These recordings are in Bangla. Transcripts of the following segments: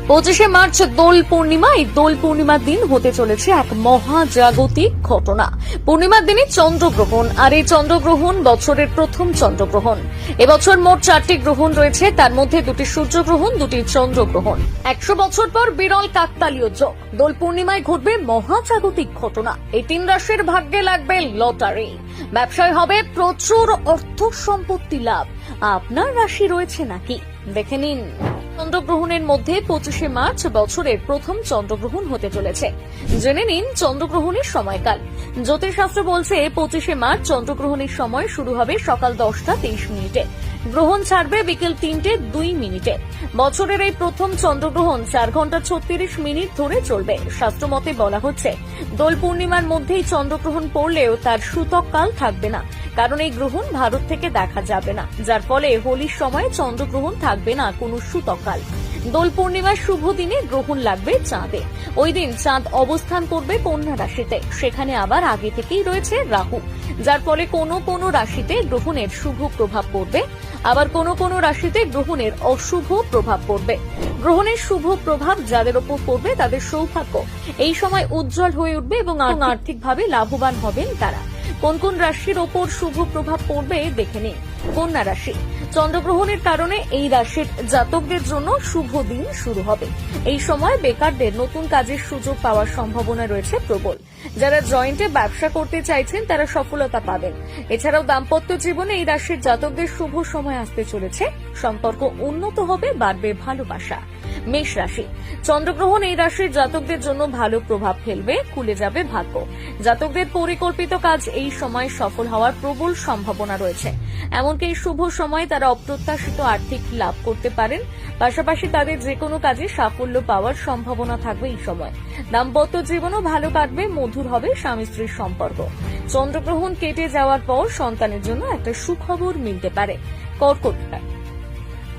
25শে মার্চ দোল পূর্ণিমা। এই দোল পূর্ণিমার দিন হতে চলেছে এক মহাজাগতিক ঘটনা। পূর্ণিমার দিনে চন্দ্রগ্রহণ, আর এই চন্দ্রগ্রহণ বছরের প্রথম চন্দ্রগ্রহণ। এবছর মোট 4টি গ্রহণ রয়েছে, তার মধ্যে 2টি সূর্যগ্রহণ, 2টি চন্দ্রগ্রহণ। 100 বছর পর বিরল কাকতালীয় যোগ। দোল পূর্ণিমায় ঘটবে মহাজাগতিক ঘটনা। এই 3 রাশির ভাগ্যে লাগবে লটারি। ব্যবসায় হবে প্রচুর অর্থ সম্পত্তি লাভ। আপনার রাশি রয়েছে নাকি দেখে নিন। চন্দ্রগ্রহণের মধ্যে 25শে মার্চ বছরের প্রথম চন্দ্রগ্রহণ হতে চলেছে। জেনে নিন চন্দ্রগ্রহণের সময়কাল। জ্যোতিষশাস্ত্র বলছে 25শে মার্চ চন্দ্রগ্রহণের সময় শুরু হবে সকাল 10টা 23 মিনিটে। গ্রহণ ছাড়বে বিকেল 3টে 2 মিনিটে। বছরের এই প্রথম চন্দ্রগ্রহণ 4 ঘন্টা 36 মিনিট ধরে চলবে। শাস্ত্রমতে বলা হচ্ছে দোল পূর্ণিমার মধ্যেই চন্দ্রগ্রহণ পড়লেও তার সূতক কাল থাকবে না, কারণ এই গ্রহণ ভারত থেকে দেখা যাবে না, যার ফলে হোলির সময় চন্দ্রগ্রহণ থাকবে না কোনো সূতককাল। দোল পূর্ণিমার শুভ দিনে গ্রহণ লাগবে চাঁদে। ওই দিন চাঁদ অবস্থান করবে কন্যা রাশিতে। সেখানে আবার আগে থেকেই রয়েছে রাহু, যার ফলে কোনো রাশিতে গ্রহণের শুভ প্রভাব পড়বে, আবার কোনো রাশিতে গ্রহণের অশুভ প্রভাব পড়বে। গ্রহণের শুভ প্রভাব যাদের ওপর পড়বে তাদের সৌভাগ্য এই সময় উজ্জ্বল হয়ে উঠবে এবং আর্থিকভাবে লাভবান হবেন তারা। কোন রাশির ওপর শুভ প্রভাব পড়বে দেখে নিন। কন্যা রাশি। চন্দ্রগ্রহণের কারণে এই রাশির জাতকদের জন্য শুভ দিন শুরু হবে। এই সময় বেকারদের নতুন কাজের সুযোগ পাওয়ার সম্ভাবনা রয়েছে প্রবল। যারা জয়েন্টে ব্যবসা করতে চাইছেন তারা সফলতা পাবেন। এছাড়াও দাম্পত্য জীবনে এই রাশির জাতকদের শুভ সময় আসতে চলেছে। সম্পর্ক উন্নত হবে, বাড়বে ভালোবাসা। মেষ রাশি। চন্দ্রগ্রহণ এই রাশির জাতকদের জন্য ভালো প্রভাব ফেলবে, খুলে যাবে ভাগ্য। জাতকদের পরিকল্পিত কাজ এই সময় সফল হওয়ার প্রবল সম্ভাবনা রয়েছে। এমনকি এই শুভ সময়ে তারা অপ্রত্যাশিত আর্থিক লাভ করতে পারেন। পাশাপাশি তাদের যেকোনো কাজে সাফল্য পাওয়ার সম্ভাবনা থাকবে এই সময়। দাম্পত্য জীবনও ভালো কাটবে, মধুর হবে স্বামী স্ত্রীর সম্পর্ক। চন্দ্রগ্রহণ কেটে যাওয়ার পর সন্তানের জন্য একটা সুখবর মিলতে পারে।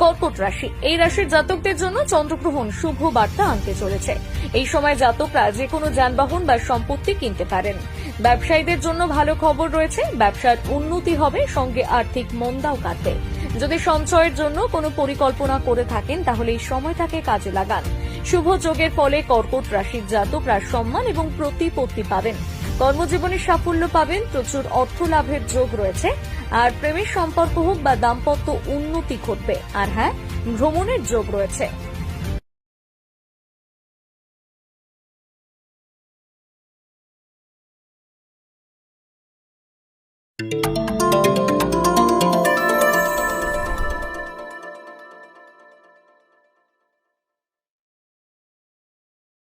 কর্কট রাশি। এই রাশির জাতকদের জন্য চন্দ্রগ্রহণ শুভ বার্তা আনতে চলেছে। এই সময় জাতকরা যেকোনো যানবাহন বা সম্পত্তি কিনতে পারেন। ব্যবসায়ীদের জন্য ভালো খবর রয়েছে। ব্যবসার উন্নতি হবে, সঙ্গে আর্থিক মন্দাও কাটবে। যদি সঞ্চয়ের জন্য কোনো পরিকল্পনা করে থাকেন তাহলে এই সময়টাকে কাজে লাগান। শুভ যোগের ফলে কর্কট রাশির জাতকরা সম্মান এবং প্রতিপত্তি পাবেন। কর্মজীবনে সাফল্য পাবেন, প্রচুর অর্থ লাভের যোগ রয়েছে। আর প্রেমের সম্পর্ক হোক বা দাম্পত্য উন্নতি ঘটবে। আর হ্যাঁ, ভ্রমণের যোগ রয়েছে।